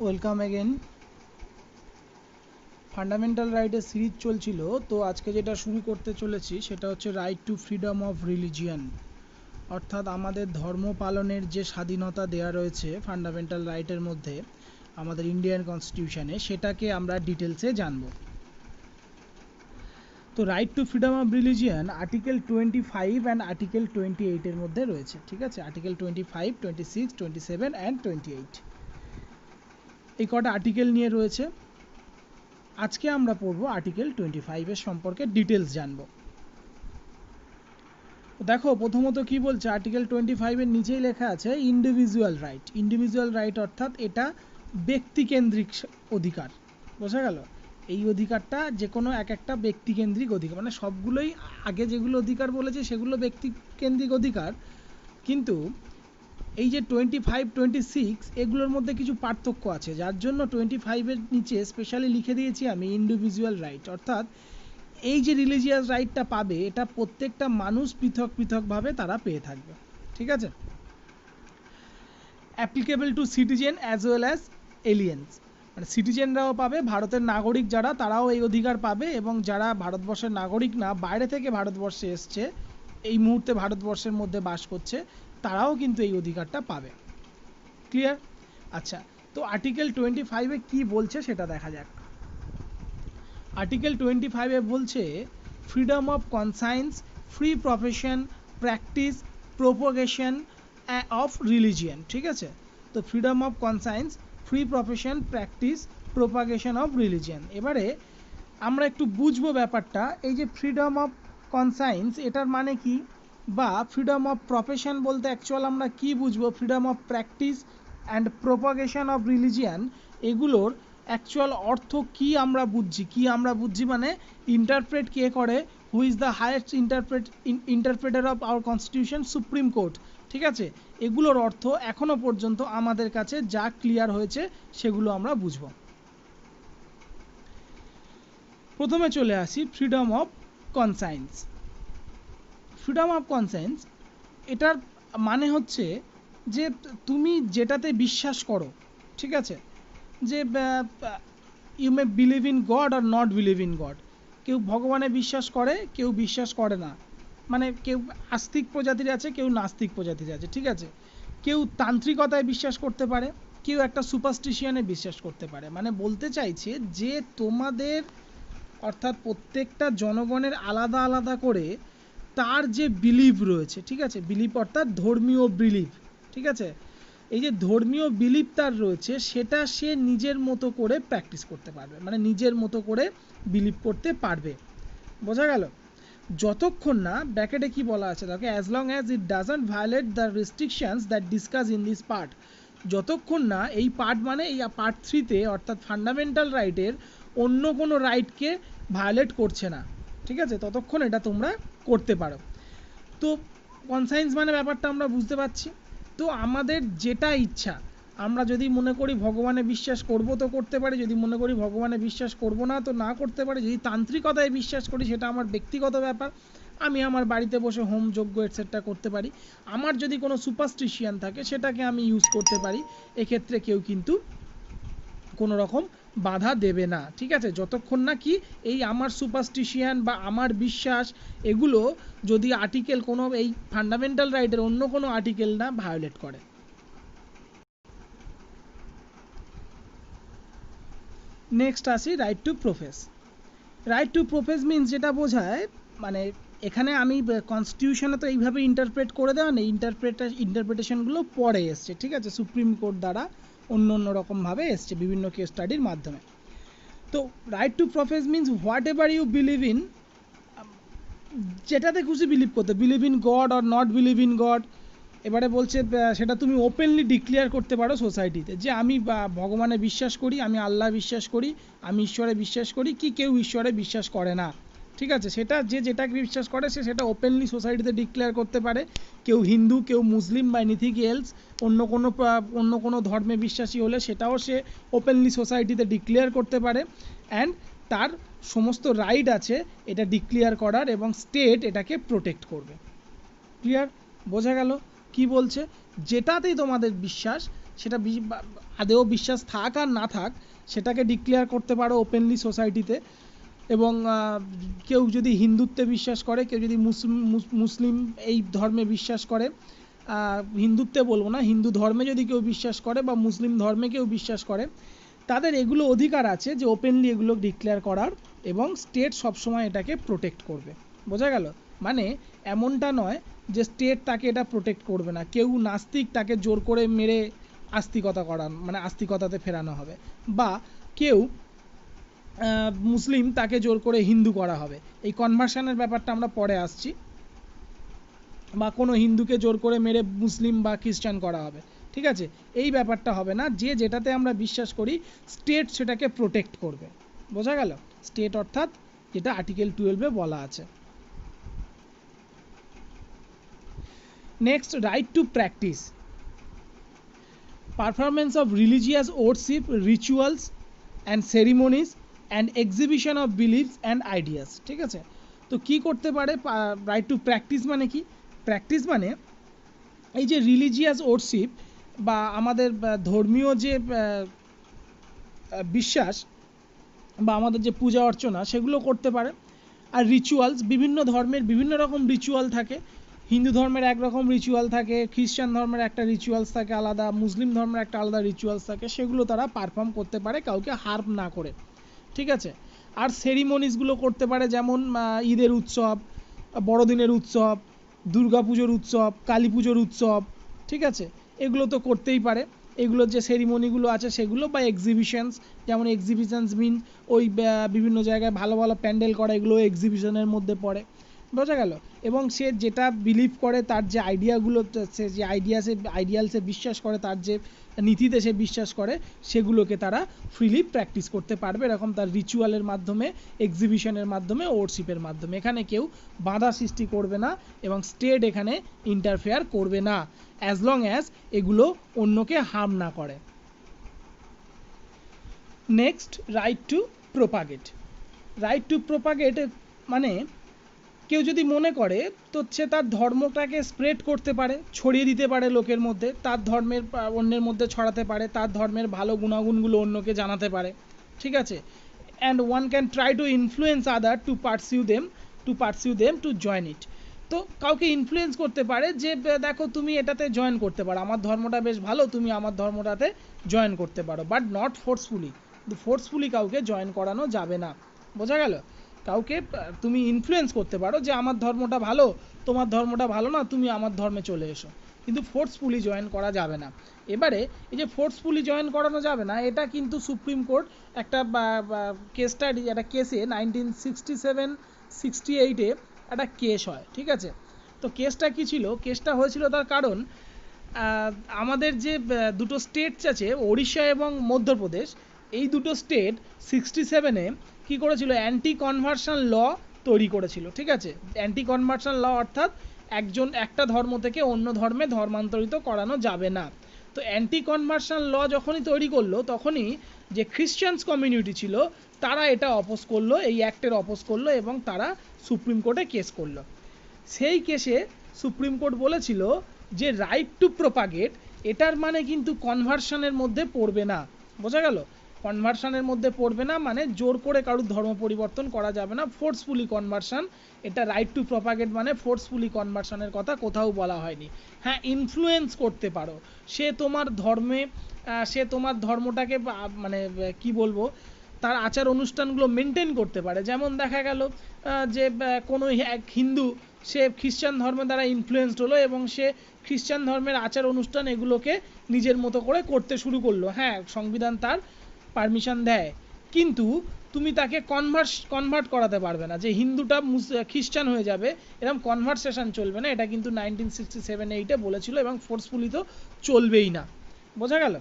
Welcome again. Fundamental রাইটের series চলছিল, তো আজকে যেটা শুরু করতে চলেছি সেটা হচ্ছে right to freedom of religion, অর্থাৎ আমাদের ধর্ম পালনের যে স্বাধীনতা দেওয়া রয়েছে ফান্ডামেন্টাল রাইটের মধ্যে আমাদের ইন্ডিয়ান কনস্টিটিউশনে, সেটাকে আমরা ডিটেলসে জানব। তো right to freedom of religion article 25 and article 28-এর মধ্যে রয়েছে। ঠিক আছে, আর্টিকেল 25, 26, 27 অ্যান্ড 28 এই কটা আর্টিকেল নিয়ে রয়েছে। আজকে আমরা পড়ব আর্টিকেল 25-এর সম্পর্কে ডিটেলস জানব। দেখো প্রথমত কি বলছে, আর্টিকেল 25-এর নিচেই লেখা আছে ইন্ডিভিজুয়াল রাইট। ইন্ডিভিজুয়াল রাইট অর্থাৎ এটা ব্যক্তিকেন্দ্রিক অধিকার। বোঝা গেল? এই অধিকারটা যে কোনো একটা ব্যক্তিকেন্দ্রিক অধিকার, মানে সবগুলোই আগে যেগুলো অধিকার বলেছে সেগুলো ব্যক্তিকেন্দ্রিক অধিকার, কিন্তু এই যে 25, 26 এগুলোর মধ্যে কিছু পার্থক্য আছে, যার জন্য 25-এর নিচে স্পেশালি লিখে দিয়েছি আমি ইন্ডিভিজুয়াল রাইট। অর্থাৎ এই যে রিলিজিয়াস রাইটটা পাবে, এটা প্রত্যেকটা মানুষ পৃথক পৃথকভাবে তারা পেয়ে থাকবে। ঠিক আছে, applicable to citizen as well as aliens, মানে সিটিজেনরাও পাবে, ভারতের নাগরিক যারা তারাও এই অধিকার পাবে, এবং যারা ভারতবর্ষের নাগরিক না, বাইরে থেকে ভারতবর্ষে এসছে, এই মুহূর্তে ভারতবর্ষের মধ্যে বাস করছে, তারাও কিন্তু এই অধিকারটা পাবে। ক্লিয়ার? আচ্ছা, তো আর্টিকেল 25-এ কী বলছে সেটা দেখা যাক। আর্টিকেল 25-এ বলছে freedom of conscience, free profession, practice, propagation of religion. ঠিক আছে, তো freedom of conscience, free profession, practice, propagation of religion. এবারে আমরা একটু বুঝবো ব্যাপারটা। এই যে ফ্রিডম অফ কনসায়েন্স, এটার মানে কি, বা ফ্রিডম অফ প্রফেশন বলতে অ্যাকচুয়াল আমরা কি বুঝবো, freedom of practice and propagation of religion, এগুলোর অ্যাকচুয়াল অর্থ কি আমরা বুঝছি মানে ইন্টারপ্রেট কে করে, who is the highest interpreter of our constitution, supreme court. ঠিক আছে, এগুলোর অর্থ এখনো পর্যন্ত আমাদের কাছে যা ক্লিয়ার হয়েছে সেগুলো আমরা বুঝবো। প্রথমে চলে আসি freedom of conscience. Freedom of conscience এটার মানে হচ্ছে যে তুমি যেটাতে বিশ্বাস করো, ঠিক আছে, যে you may believe in God আর নট বিলিভ ইন গড। কেউ ভগবানে বিশ্বাস করে, কেউ বিশ্বাস করে না, মানে কেউ আস্তিক প্রজাতির আছে, কেউ নাস্তিক প্রজাতির আছে। ঠিক আছে, কেউ তান্ত্রিকতায় বিশ্বাস করতে পারে, কেউ একটা সুপারস্টিশিয়ানে বিশ্বাস করতে পারে। মানে বলতে চাইছে যে তোমাদের, অর্থাৎ প্রত্যেকটা জনগণের আলাদা আলাদা করে তার যে বিলিভ রয়েছে, ঠিক আছে, বিলিভ অর্থাৎ ধর্মীয় বিলিভ, ঠিক আছে, এই যে ধর্মীয় বিলিভ তার রয়েছে, সেটা সে নিজের মতো করে প্র্যাকটিস করতে পারবে, মানে নিজের মতো করে বিলিভ করতে পারবে। বোঝা গেল? যতক্ষণ না, ব্র্যাকেটে কি বলা আছে দেখো, as long as it doesn't violate the restrictions that discuss in this part. যতক্ষণ না এই পার্ট, মানে এই পার্ট 3-তে অর্থাৎ ফান্ডামেন্টাল রাইটের অন্য কোনো রাইটকে ভায়োলেট করছে না, ঠিক আছে, ততক্ষণ এটা তোমরা করতে পারো। তো কনসায়েন্স মানে ব্যাপারটা আমরা বুঝতে পারছি। তো আমাদের যেটা ইচ্ছা, আমরা যদি মনে করি ভগবানে বিশ্বাস করব তো করতে পারি, যদি মনে করি ভগবানে বিশ্বাস করব না তো না করতে পারি, যদি তান্ত্রিকতায় বিশ্বাস করি সেটা আমার ব্যক্তিগত ব্যাপার, আমি আমার বাড়িতে বসে হোম যজ্ঞ এটসেট্রা করতে পারি। আমার যদি কোনো সুপারস্টিশিয়ান থাকে সেটাকে আমি ইউজ করতে পারি, এক্ষেত্রে কেউ কিন্তু কোনো রকম বাধা দেবে না। ঠিক আছে, যতক্ষণ না কি এই আমার সুপারস্টিশিয়ান বা আমার বিশ্বাস এগুলো যদি আর্টিকেল কোনো এই ফান্ডামেন্টাল রাইটের অন্য কোনো আর্টিকেল না ভায়োলেট করে। নেক্সট আসি right to prophase. Right to profess means যেটা বোঝায়, মানে এখানে আমি কনস্টিটিউশনে তো এইভাবে ইন্টারপ্রেট করে দেওয়া নেই, ইন্টারপ্রিটেশনগুলো পরে এসছে, ঠিক আছে, সুপ্রিম কোর্ট দ্বারা অন্য অন্য রকমভাবে এসছে বিভিন্ন কেস স্টাডির মাধ্যমে। তো right to profess means whatever you believe in, যেটাতে খুশি বিলিভ করতে, believe in God or not believe in God. এবারে বলছে সেটা তুমি ওপেনলি ডিক্লেয়ার করতে পারো সোসাইটিতে, যে আমি ভগবানে বিশ্বাস করি, আমি আল্লাহ বিশ্বাস করি, আমি ঈশ্বরে বিশ্বাস করি, কি কেউ ঈশ্বরে বিশ্বাস করে না। ঠিক আছে, সেটা যে যেটাকে বিশ্বাস করে সে সেটা ওপেনলি সোসাইটিতে ডিক্লেয়ার করতে পারে। কেউ হিন্দু, কেউ মুসলিম বা এনিথিং এলস, অন্য কোনো ধর্মে বিশ্বাসী হলে সেটাও সে ওপেনলি সোসাইটিতে ডিক্লেয়ার করতে পারে, অ্যান্ড তার সমস্ত রাইট আছে এটা ডিক্লেয়ার করার, এবং স্টেট এটাকে প্রোটেক্ট করবে। ক্লিয়ার? বোঝা গেল কি বলছে? যেটাতেই তোমাদের বিশ্বাস সেটা আদেও বিশ্বাস থাক আর না থাক সেটাকে ডিক্লেয়ার করতে পারো ওপেনলি সোসাইটিতে। এবং কেউ যদি হিন্দুত্বে বিশ্বাস করে, কেউ যদি মুসলিম এই ধর্মে বিশ্বাস করে, হিন্দুত্বে বলবো না, হিন্দু ধর্মে যদি কেউ বিশ্বাস করে বা মুসলিম ধর্মে কেউ বিশ্বাস করে, তাদের এগুলো অধিকার আছে যে ওপেনলি এগুলো ডিক্লেয়ার করার, এবং স্টেট সবসময় এটাকে প্রোটেক্ট করবে। বোঝা গেল? মানে এমনটা নয় যে স্টেট তাকে এটা প্রোটেক্ট করবে না। কেউ নাস্তিক, তাকে জোর করে মেরে আস্তিকতা করানো, মানে আস্তিকতাতে ফেরানো হবে, বা কেউ মুসলিম, তাকে জোর করে হিন্দু করা হবে। এই কনভার্সনের ব্যাপারটা আমরা পরে আসছি। বা কোনো হিন্দুকে জোর করে মেরে মুসলিম বা খ্রিস্টান করা হবে, ঠিক আছে? এই ব্যাপারটা হবে না। যে যেটাতে আমরা বিশ্বাস করি স্টেট সেটাকে প্রোটেক্ট করবে। বোঝা গেল? স্টেট অর্থাৎ যেটা আর্টিকেল 12-এ বলা আছে। Next, right to practice performance of religious worship, rituals and ceremonies and exhibition of beliefs and ideas. ঠিক আছে? তো কি করতে পারে রাইট টু প্র্যাকটিস? মানে কি? প্র্যাকটিস মানে এই যে রিলিজিয়াস ওয়ার্শিপ বা আমাদের ধর্মীয় যে বিশ্বাস বা আমাদের যে পূজা অর্চনা, সেগুলো করতে পারে। আর রিচুয়ালস, বিভিন্ন ধর্মের বিভিন্ন রকম রিচুয়াল থাকে। হিন্দু ধর্মের একরকম রিচুয়াল থাকে, খ্রিস্টান ধর্মের একটা রিচুয়ালস থাকে আলাদা, মুসলিম ধর্মের একটা আলাদা রিচুয়ালস থাকে, সেগুলো তারা পারফর্ম করতে পারে কাউকে হার্ম না করে। ঠিক আছে? আর সেরিমনিসগুলো করতে পারে, যেমন ঈদের উৎসব, বড়দিনের উৎসব, দুর্গা পুজোর উৎসব, কালী পুজোর উৎসব। ঠিক আছে? এগুলো তো করতেই পারে। এগুলোর যে সেরিমনিগুলো আছে সেগুলো, বা এক্সিবিশনস, যেমন এক্সিবিশনস মিন ওই বিভিন্ন জায়গায় ভালো ভালো প্যান্ডেল করা, এগুলো এক্সিবিশনের মধ্যে পড়ে। বোঝা গেল? এবং সে যেটা বিলিভ করে, তার যে আইডিয়াগুলো, সে যে আইডিয়ালসে বিশ্বাস করে, তার যে নীতিতে সে বিশ্বাস করে, সেগুলোকে তারা ফ্রিলি প্র্যাকটিস করতে পারবে, এরকম তার রিচুয়ালের মাধ্যমে, এক্সিবিশনের মাধ্যমে, ওয়ার্শিপের মাধ্যমে। এখানে কেউ বাধা সৃষ্টি করবে না এবং স্টেট এখানে ইন্টারফেয়ার করবে না, অ্যাজ লং অ্যাজ এগুলো অন্যকে হার্ম না করে। Next, right two propagate. Right two propagate মানে কেউ যদি মনে করে, তো সে তার ধর্মটাকে স্প্রেড করতে পারে, ছড়িয়ে দিতে পারে লোকের মধ্যে, তার ধর্মের অন্যের মধ্যে ছড়াতে পারে, তার ধর্মের ভালো গুণাগুণগুলো অন্যকে জানাতে পারে। ঠিক আছে? And one can try to influence other to pursue them to join it. তো কাউকে ইনফ্লুয়েন্স করতে পারে যে দেখো তুমি এটাতে জয়েন করতে পারো, আমার ধর্মটা বেশ ভালো, তুমি আমার ধর্মটাতে জয়েন করতে পারো, বাট নট ফোর্সফুলি। ফোর্সফুলি কাউকে জয়েন করানো যাবে না। বোঝা গেল? কাউকে তুমি ইনফ্লুয়েন্স করতে পারো যে আমার ধর্মটা ভালো, তোমার ধর্মটা ভালো না, তুমি আমার ধর্মে চলে এসো, কিন্তু ফোর্সফুলি জয়েন করা যাবে না। এবারে এই যে ফোর্সফুলি জয়েন করানো যাবে না, এটা কিন্তু সুপ্রিম কোর্ট একটা একটা কেসে 1967-68-এ একটা কেস হয়। ঠিক আছে? তো কেসটা কি ছিল? কেসটা হয়েছিল তার কারণ আমাদের যে দুটো স্টেটস আছে, ওড়িশা এবং মধ্যপ্রদেশ, এই দুটো স্টেট 67-এ কী করেছিল? অ্যান্টি কনভার্সন ল তৈরি করেছিল। ঠিক আছে? অ্যান্টি কনভার্সন ল অর্থাৎ একটা ধর্ম থেকে অন্য ধর্মে ধর্মান্তরিত করানো যাবে না। তো অ্যান্টি কনভার্সন ল যখনই তৈরি করলো, তখনই যে খ্রিশ্চানস কমিউনিটি ছিল তারা এটা অপোজ করলো, এই অ্যাক্টের অপোজ করলো, এবং তারা সুপ্রিম কোর্টে কেস করলো। সেই কেসে সুপ্রিম কোর্ট বলেছিল যে রাইট টু প্রোপাগেট এটার মানে কিন্তু কনভার্সনের মধ্যে পড়বে না। বোঝা গেল? কনভার্সনের মধ্যে পড়বে না মানে জোর করে কারুর ধর্ম পরিবর্তন করা যাবে না, ফোর্সফুলি কনভার্সন। এটা রাইট টু প্রপাগেট মানে ফোর্সফুলি কনভার্সনের কথা কোথাও বলা হয়নি। হ্যাঁ, ইনফ্লুয়েন্স করতে পারো, সে তোমার ধর্মটাকে মানে কি বলবো, তার আচার অনুষ্ঠানগুলো মেনটেন করতে পারে। যেমন দেখা গেল যে কোনো এক হিন্দু, সে খ্রিস্টান ধর্মের দ্বারা ইনফ্লুয়েন্সড হলো এবং সে খ্রিস্টান ধর্মের আচার অনুষ্ঠান এগুলোকে নিজের মতো করে করতে শুরু করলো। হ্যাঁ, সংবিধান তার পারমিশন দেয়, কিন্তু তুমি তাকে কনভার্ট করাতে পারবে না যে হিন্দুটা খ্রিস্টান হয়ে যাবে, এরকম কনভার্সেশন চলবে না। এটা কিন্তু 1967-8-এ বলেছিল, এবং ফোর্সফুলি তো চলবেই না। বোঝা গেল?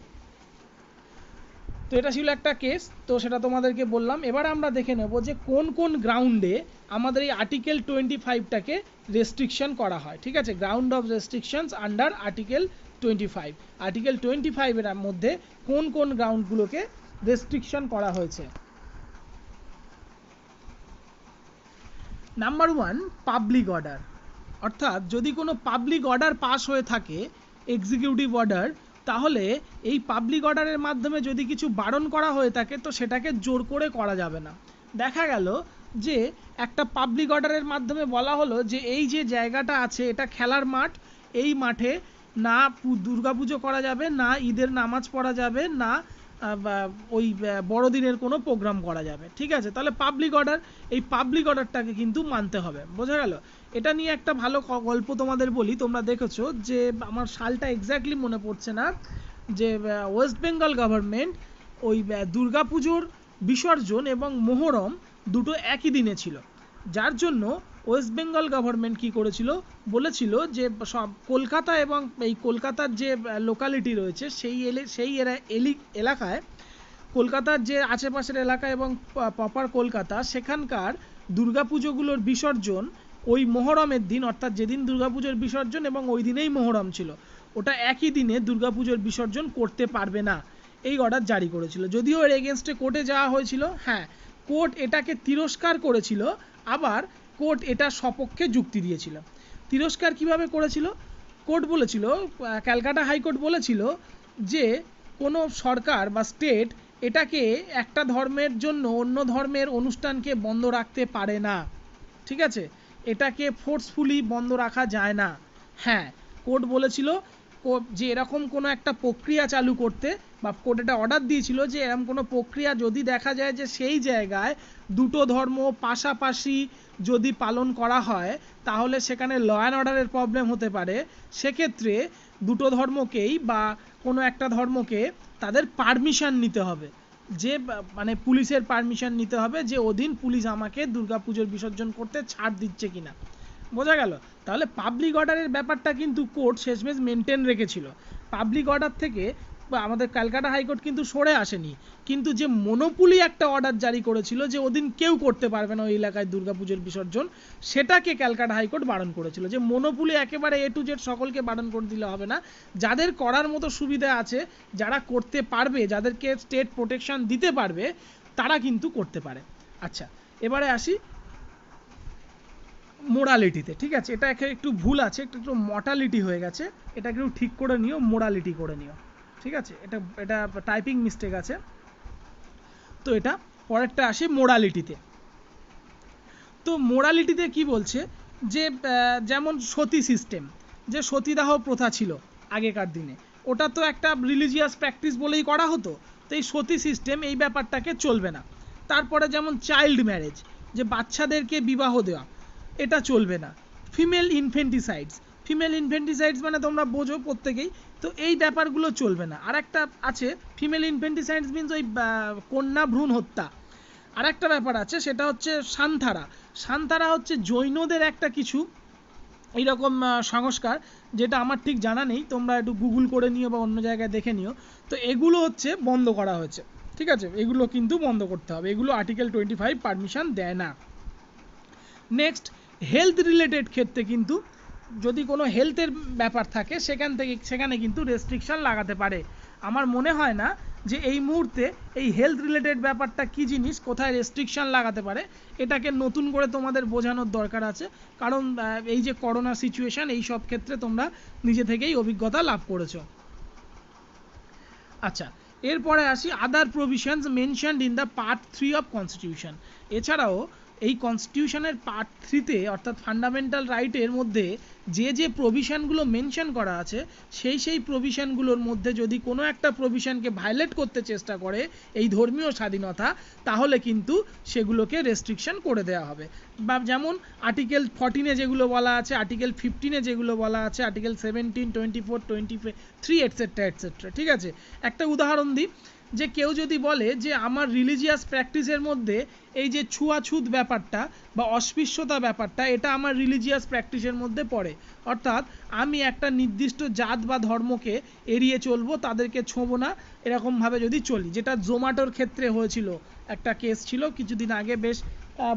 তো এটা ছিল একটা কেস, তো সেটা তোমাদেরকে বললাম। এবার আমরা দেখে নেব যে কোন কোন গ্রাউন্ডে আমাদের এই আর্টিকেল 25টাকে রেস্ট্রিকশন করা হয়। ঠিক আছে? Ground of restrictions under article 25। Article 25-এর মধ্যে কোন কোন গ্রাউন্ডগুলোকে রেস্ট্রিকশন করা হয়েছে। Number 1, public order. অর্থাৎ যদি কোনো পাবলিক অর্ডার পাস হয়ে থাকে, এক্সিকিউটিভ অর্ডার, তাহলে এই পাবলিক অর্ডারের মাধ্যমে যদি কিছু বারণ করা হয়ে থাকে তো সেটাকে জোর করে করা যাবে না। দেখা গেল যে একটা পাবলিক অর্ডারের মাধ্যমে বলা হলো যে এই যে জায়গাটা আছে এটা খেলার মাঠ, এই মাঠে না দুর্গাপুজো করা যাবে, না ঈদের নামাজ পড়া যাবে, না ওই বড়দিনের কোনো প্রোগ্রাম করা যাবে, ঠিক আছে? তাহলে পাবলিক অর্ডার, এই পাবলিক অর্ডারটাকে কিন্তু মানতে হবে, বোঝা গেল? এটা নিয়ে একটা ভালো গল্প তোমাদের বলি, তোমরা দেখেছো যে আমার সালটা এক্স্যাক্টলি মনে পড়ছে না, যে ওয়েস্ট বেঙ্গল গভর্নমেন্ট ওই দুর্গাপুজোর বিসর্জন এবং মোহরম দুটো একই দিনে ছিল, যার জন্য ওয়েস্ট বেঙ্গল গভর্নমেন্ট কী করেছিল, বলেছিল যে সব কলকাতা এবং এই কলকাতার যে লোকালিটি রয়েছে সেই এলাকায়, কলকাতার যে আশেপাশের এলাকা এবং প্রপার কলকাতা, সেখানকার দুর্গাপুজোগুলোর বিসর্জন ওই মোহরমের দিন, অর্থাৎ যেদিন দুর্গাপুজোর বিসর্জন এবং ওই দিনেই মোহরম ছিল, ওটা একই দিনে দুর্গাপুজোর বিসর্জন করতে পারবে না, এই অর্ডার জারি করেছিল। যদিও এর এগেনস্টে কোর্টে যাওয়া হয়েছিল, হ্যাঁ কোর্ট এটাকে তিরস্কার করেছিল, আবার কোর্ট এটা সপক্ষে যুক্তি দিয়েছিল। তিরস্কার কিভাবে করেছিল? কোর্ট বলেছিল, ক্যালকাটা হাইকোর্ট বলেছিল যে কোনো সরকার বা স্টেট এটাকে একটা ধর্মের জন্য অন্য ধর্মের অনুষ্ঠানকে বন্ধ রাখতে পারে না, ঠিক আছে? এটাকে ফোর্সফুলি বন্ধ রাখা যায় না। হ্যাঁ, কোর্ট বলেছিল যে এরকম কোনো একটা প্রক্রিয়া চালু করতে, বা কোর্ট এটা অর্ডার দিয়েছিল যে এরকম কোনো প্রক্রিয়া যদি দেখা যায় যে সেই জায়গায় দুটো ধর্ম পাশাপাশি যদি পালন করা হয় তাহলে সেখানে ল অ্যান্ড অর্ডারের প্রবলেম হতে পারে, সেক্ষেত্রে দুটো ধর্মকেই বা কোনো একটা ধর্মকে তাদের পারমিশন নিতে হবে, যে মানে পুলিশের পারমিশন নিতে হবে যে ওদিন পুলিশ আমাকে দুর্গাপুজোর বিসর্জন করতে ছাড় দিচ্ছে কিনা, বোঝা গেল? তাহলে পাবলিক অর্ডারের ব্যাপারটা কিন্তু কোর্ট শেষমেশ মেনটেন রেখেছিল। পাবলিক অর্ডার থেকে আমাদের ক্যালকাটা হাইকোর্ট কিন্তু সরে আসেনি, কিন্তু যে মনোপলি একটা অর্ডার জারি করেছিল যে ওদিন কেউ করতে পারবে না ওই এলাকায় দুর্গাপুজোর বিসর্জন, সেটাকে ক্যালকাটা হাইকোর্ট বারণ করেছিল। যে মনোপলি একেবারে এ টু জেড সকলকে বারণ করে দিলে হবে না, যাদের করার মতো সুবিধা আছে, যারা করতে পারবে, যাদেরকে স্টেট প্রোটেকশন দিতে পারবে, তারা কিন্তু করতে পারে। আচ্ছা, এবারে আসি মোরালিটিতে, ঠিক আছে? এটা একটু ভুল আছে, একটু মর্টালিটি হয়ে গেছে, এটা একটু ঠিক করে নিও, মোরালিটি করে নিও, ঠিক আছে? এটা টাইপিং মিস্টেক আছে। তো এটা পরেরটা আসি মোরালিটিতে। তো মোরালিটিতে কি বলছে যে যেমন সতী সিস্টেম, যে সতীদাহ প্রথা ছিল আগেকার দিনে, ওটা তো একটা রিলিজিয়াস প্র্যাকটিস বলেই করা হতো, তো এই সতী সিস্টেম এই ব্যাপারটাকে চলবে না। তারপরে যেমন চাইল্ড ম্যারেজ, যে বাচ্চাদেরকে বিবাহ দেওয়া, এটা চলবে না। ফিমেল ইনফেন্টিসাইডস মানে তোমরা বোঝো প্রত্যেকেই, তো এই ব্যাপারগুলো চলবে না। আর একটা আছে, ফিমেল ইনফেন্টিসাইডস মিনস ওই কন্যা ভ্রূণ হত্যা। আর একটা ব্যাপার আছে, সেটা হচ্ছে সান্তারা হচ্ছে জৈনদের একটা কিছু এইরকম সংস্কার, যেটা আমার ঠিক জানা নেই, তোমরা একটু গুগল করে নিও বা অন্য জায়গায় দেখে নিও। তো এগুলো হচ্ছে বন্ধ করা হয়েছে, ঠিক আছে? এগুলো কিন্তু বন্ধ করতে হবে, এগুলো আর্টিকেল 25 পারমিশন দেয় না। নেক্সট, হেলথ রিলেটেড ক্ষেত্রে কিন্তু যদি কোনো হেলথের ব্যাপার থাকে সেখানে কিন্তু রেস্ট্রিকশন লাগাতে পারে। আমার মনে হয় না যে এই মুহূর্তে এই হেলথ রিলেটেড ব্যাপারটা কি জিনিস, কোথায় রেস্ট্রিকশন লাগাতে পারে, এটাকে নতুন করে তোমাদের বোঝানোর দরকার আছে, কারণ এই যে করোনা সিচুয়েশন, এই সব ক্ষেত্রে তোমরা নিজে থেকেই অভিজ্ঞতা লাভ করেছো। আচ্ছা, এরপরে আসি other provisions mentioned in the part 3 of constitution. এছাড়াও এই কনস্টিটিউশনের পার্ট 3-তে অর্থাৎ ফান্ডামেন্টাল রাইটের মধ্যে যে প্রভিশনগুলো মেনশন করা আছে, সেই প্রভিশনগুলোর মধ্যে যদি কোনো একটা প্রভিশনকে ভায়োলেট করতে চেষ্টা করে এই ধর্মীয় স্বাধীনতা, তাহলে কিন্তু সেগুলোকে রেস্ট্রিকশন করে দেওয়া হবে। বা যেমন আর্টিকেল 14-এ যেগুলো বলা আছে, আর্টিকেল 15-এ যেগুলো বলা আছে, আর্টিকেল 17, 24, 23 এটসেট্রা, ঠিক আছে? একটা উদাহরণ দিই, যে কেউ যদি বলে যে আমার রিলিজিয়াস প্র্যাকটিসের মধ্যে এই যে ছুয়াছুত ব্যাপারটা বা অস্পৃশ্যতা ব্যাপারটা, এটা আমার রিলিজিয়াস প্র্যাকটিসের মধ্যে পড়ে, অর্থাৎ আমি একটা নির্দিষ্ট জাত বা ধর্মকে এড়িয়ে চলবো, তাদেরকে ছোঁবো না, এরকমভাবে যদি চলি, যেটা জোম্যাটোর ক্ষেত্রে হয়েছিল, একটা কেস ছিল কিছুদিন আগে, বেশ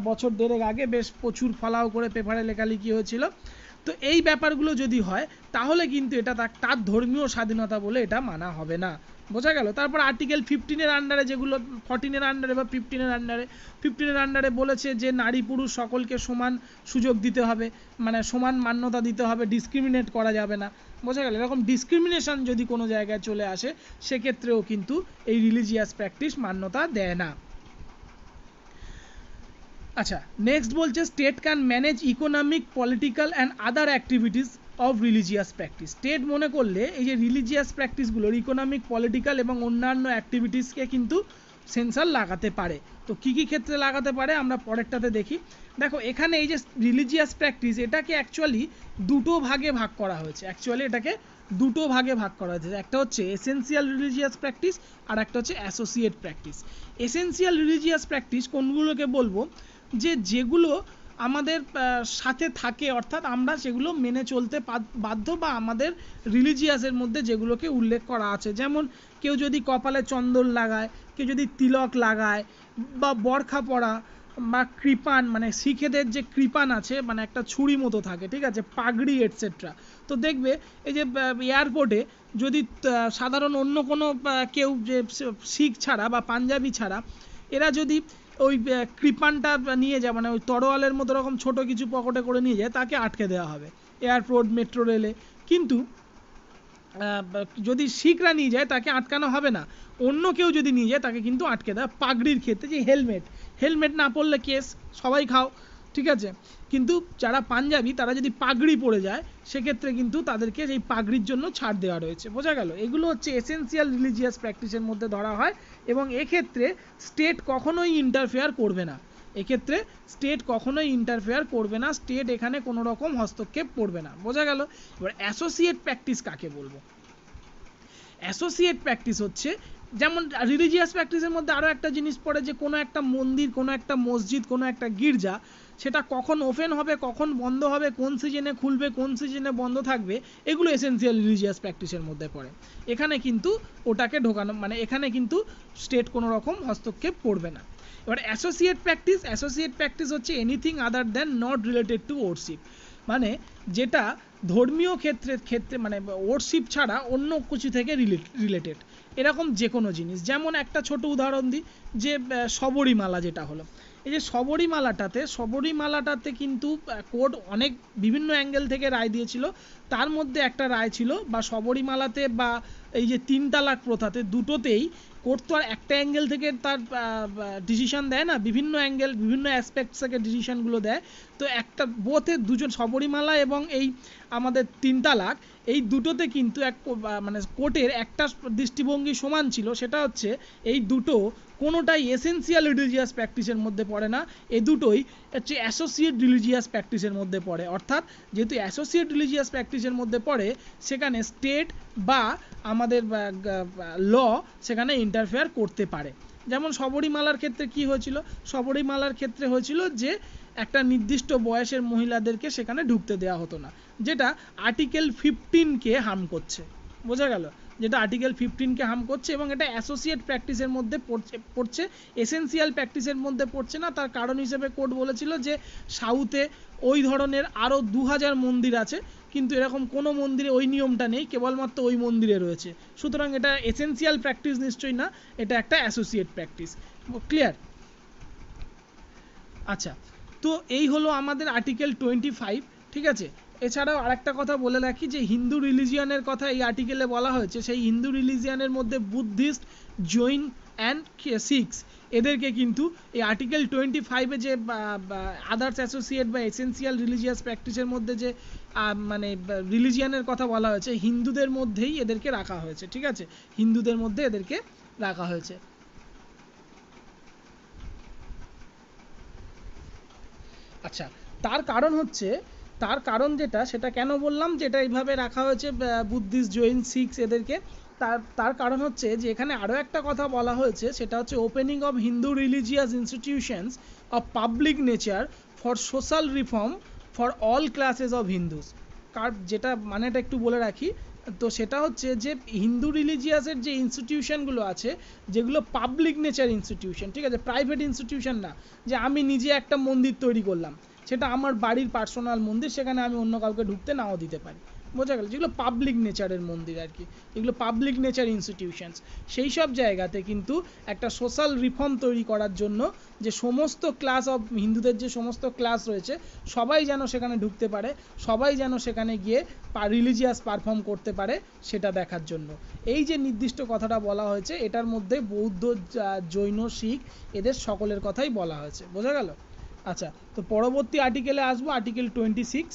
বছর দেড়েক আগে, বেশ প্রচুর ফলাও করে পেপারে লেখালেখি হয়েছিল। তো তো এই ব্যাপারগুলো যদি হয় তাহলে কিন্তু এটা তার ধর্মীয় স্বাধীনতা বলে এটা মানা হবে না, বোঝা গেল। তারপর আর্টিকেল 15-এর আন্ডারে, যেগুলো 14-এর আন্ডারে বা 15-এর আন্ডারে বলেছে যে নারী পুরুষ সকলকে সমান সুযোগ দিতে হবে, মানে সমান মান্যতা দিতে হবে, ডিসক্রিমিনেট করা যাবে না, বোঝা গেল। এরকম ডিসক্রিমিনেশন যদি কোনো জায়গায় চলে আসে সেক্ষেত্রেও কিন্তু এই রিলিজিয়াস প্র্যাকটিস মান্যতা দেয় না। আচ্ছা, নেক্সট বলছে state can manage economic, political and other activities of religious practice. State মনে করলে এই যে রিলিজিয়াস প্র্যাকটিসগুলোর ইকোনমিক, পলিটিক্যাল এবং অন্যান্য অ্যাক্টিভিটিসকে কিন্তু সেন্সার লাগাতে পারে। তো কী কী ক্ষেত্রে লাগাতে পারে আমরা পরেরটাতে দেখি। দেখো এখানে এই যে রিলিজিয়াস প্র্যাকটিস, এটাকে অ্যাকচুয়ালি দুটো ভাগে ভাগ করা হয়েছে। একটা হচ্ছে এসেনশিয়াল রিলিজিয়াস প্র্যাকটিস আর একটা হচ্ছে associate practice. Essential religious practice কোনগুলোকে বলবো, যেগুলো আমাদের সাথে থাকে, অর্থাৎ আমরা সেগুলো মেনে চলতে বাধ্য, বা আমাদের রিলিজিয়াসের মধ্যে যেগুলোকে উল্লেখ করা আছে। যেমন কেউ যদি কপালে চন্দন লাগায়, কেউ যদি তিলক লাগায়, বা বরখা পরা, বা কৃপান, মানে শিখেদের যে কৃপান আছে, মানে একটা ছুরি মতো থাকে, ঠিক আছে, পাগড়ি এটসেট্রা। তো দেখবে এই যে এয়ারপোর্টে যদি সাধারণ অন্য কোনো কেউ, যে শিখ ছাড়া বা পাঞ্জাবি ছাড়া, এরা যদি ওই কৃপানটা নিয়ে যায়, মানে ওই তরোয়ালের মতো রকম ছোট কিছু পকেটে করে নিয়ে যায়, তাকে আটকে দেওয়া হবে এয়ারপোর্ট, মেট্রো রেলে। কিন্তু যদি শিখরা নিয়ে যায় তাকে আটকানো হবে না, অন্য কেউ যদি নিয়ে যায় তাকে কিন্তু আটকে দেয়। পাগড়ির ক্ষেত্রে যে হেলমেট না পরলে কেস, সবাই খাও, ঠিক আছে, কিন্তু যারা পাঞ্জাবি তারা যদি পাগড়ি পরে যায় সেক্ষেত্রে কিন্তু তাদেরকে এই পাগড়ির জন্য ছাড় দেওয়া রয়েছে, বোঝা গেল। এগুলো হচ্ছে এসেনশিয়াল রিলিজিয়াস প্র্যাকটিসের মধ্যে ধরা হয়, এবং এক্ষেত্রে স্টেট কখনোই ইন্টারফেয়ার করবে না, স্টেট এখানে কোনো রকম হস্তক্ষেপ করবে না, বোঝা গেল। এবার অ্যাসোসিয়েট প্র্যাকটিস কাকে বলবো? অ্যাসোসিয়েট প্র্যাকটিস হচ্ছে, যেমন রিলিজিয়াস প্র্যাকটিসের মধ্যে আরও একটা জিনিস পড়ে, যে কোনো একটা মন্দির, কোনো একটা মসজিদ, কোনো একটা গির্জা, সেটা কখন ওপেন হবে, কখন বন্ধ হবে, কোন সিজনে খুলবে, কোন সিজনে বন্ধ থাকবে, এগুলো এসেনশিয়াল রিলিজিয়াস প্র্যাকটিসের মধ্যে পড়ে। এখানে কিন্তু ওটাকে ঢোকানো, মানে এখানে কিন্তু স্টেট কোনো রকম হস্তক্ষেপ করবে না। এবার অ্যাসোসিয়েট প্র্যাকটিস হচ্ছে anything other than not related to warship, মানে যেটা ধর্মীয় ক্ষেত্রে মানে ওয়ারশিপ ছাড়া অন্য কিছু থেকে রিলেটেড, এরকম যে কোনো জিনিস। যেমন একটা ছোট উদাহরণ দিই, যে শবরীমালা যেটা হলো, এই যে শবরীমালাটাতে কিন্তু কোর্ট অনেক বিভিন্ন অ্যাঙ্গেল থেকে রায় দিয়েছিল। তার মধ্যে একটা রায় ছিল, বা শবরীমালাতে বা এই যে 3 তালাক প্রথাতে, দুটোতেই কোর্ট তো আর একটা অ্যাঙ্গেল থেকে তার ডিসিশন দেয় না, বিভিন্ন অ্যাঙ্গেল, বিভিন্ন অ্যাসপেক্টস থেকে ডিসিশনগুলো দেয়। তো একটা বোথে দুজন, শবরীমালা এবং এই আমাদের 3 তালাক, এই দুটোতে কিন্তু মানে কোর্টের একটা দৃষ্টিভঙ্গি সমান ছিল, সেটা হচ্ছে এই দুটো কোনোটাই এসেনশিয়াল রিলিজিয়াস প্র্যাকটিসের মধ্যে পড়ে না, এই দুটোই হচ্ছে অ্যাসোসিয়েট রিলিজিয়াস প্র্যাকটিসের মধ্যে পড়ে। অর্থাৎ যেহেতু অ্যাসোসিয়েট রিলিজিয়াস প্র্যাকটিসের মধ্যে পড়ে, সেখানে স্টেট বা আমাদের ল সেখানে ইন্টারফেয়ার করতে পারে। যেমন শবরীমালার ক্ষেত্রে কি হয়েছিল? শবরীমালার ক্ষেত্রে হয়েছিল যে একটা নির্দিষ্ট বয়সের মহিলাদেরকে সেখানে ঢুকতে দেওয়া হতো না, যেটা আর্টিকেল 15-কে হার্ম করছে, বোঝা গেল, যেটা আর্টিকেল 15-কে হার্ম করছে, এবং এটা অ্যাসোসিয়েট প্র্যাকটিসের মধ্যে পড়ছে, এসেনশিয়াল প্র্যাকটিসের মধ্যে পড়ছে না। তার কারণ হিসেবে কোর্ট বলেছিল যে সাউথে ওই ধরনের আরও 2000 মন্দির আছে, কিন্তু এরকম কোনো মন্দিরে ওই নিয়মটা নেই, কেবলমাত্র ওই মন্দিরে রয়েছে, সুতরাং এটা এসেনশিয়াল প্র্যাকটিস নিশ্চয়ই না, এটা একটা অ্যাসোসিয়েট প্র্যাকটিস। ক্লিয়ার? আচ্ছা, তো এই হলো আমাদের আর্টিকেল 25, ঠিক আছে। এছাড়াও আরেকটা কথা বলে রাখি, যে হিন্দু রিলিজিয়ানের কথা এই আর্টিকেলে বলা হয়েছে, সেই হিন্দু রিলিজিয়ানের মধ্যে বুদ্ধিস্ট, জৈন অ্যান্ড শিখস, এদেরকে কিন্তু এই আর্টিকেল 25-এ যে আদার্স অ্যাসোসিয়েট বা এসেনশিয়াল রিলিজিয়াস প্র্যাকটিসের মধ্যে যে মানে রিলিজিয়ানের কথা বলা হয়েছে, হিন্দুদের মধ্যেই এদেরকে রাখা হয়েছে, ঠিক আছে, হিন্দুদের মধ্যে এদেরকে রাখা হয়েছে। আচ্ছা, তার কারণ যেটা, সেটা কেন বললাম যে এটা এইভাবে রাখা হয়েছে বুদ্ধিস্ট, জৈন, শিখস এদেরকে, তার কারণ হচ্ছে যে এখানে আরও একটা কথা বলা হয়েছে, সেটা হচ্ছে opening of Hindu religious institutions of public nature for social reform for all classes of Hindus. যেটা মানেটা একটু বলে রাখি, তো সেটা হচ্ছে যে হিন্দু রিলিজিয়াসের যে ইনস্টিটিউশনগুলো আছে, যেগুলো পাবলিক নেচার ইনস্টিটিউশন, ঠিক আছে, প্রাইভেট ইনস্টিটিউশন না, যে আমি নিজে একটা মন্দির তৈরি করলাম, সেটা আমার বাড়ির পার্সোনাল মন্দির, সেখানে আমি অন্য কাউকে ঢুকতে নাও দিতে পারি, বোঝা গেল? যেগুলো পাবলিক নেচারের মন্দির আর কি, যেগুলো পাবলিক নেচার ইনস্টিটিউশনস, সেই সব জায়গাতে কিন্তু একটা সোশ্যাল রিফর্ম তৈরি করার জন্য যে সমস্ত ক্লাস অফ হিন্দুদের যে সমস্ত ক্লাস রয়েছে সবাই যেন সেখানে ঢুকতে পারে, সবাই যেন সেখানে গিয়ে রিলিজিয়াস পারফর্ম করতে পারে, সেটা দেখার জন্য এই যে নির্দিষ্ট কথাটা বলা হয়েছে, এটার মধ্যে বৌদ্ধ, জৈন, শিখ এদের সকলের কথাই বলা হয়েছে, বোঝা গেল? আচ্ছা, তো পরবর্তী আর্টিকেলে আসবো, আর্টিকেল 26।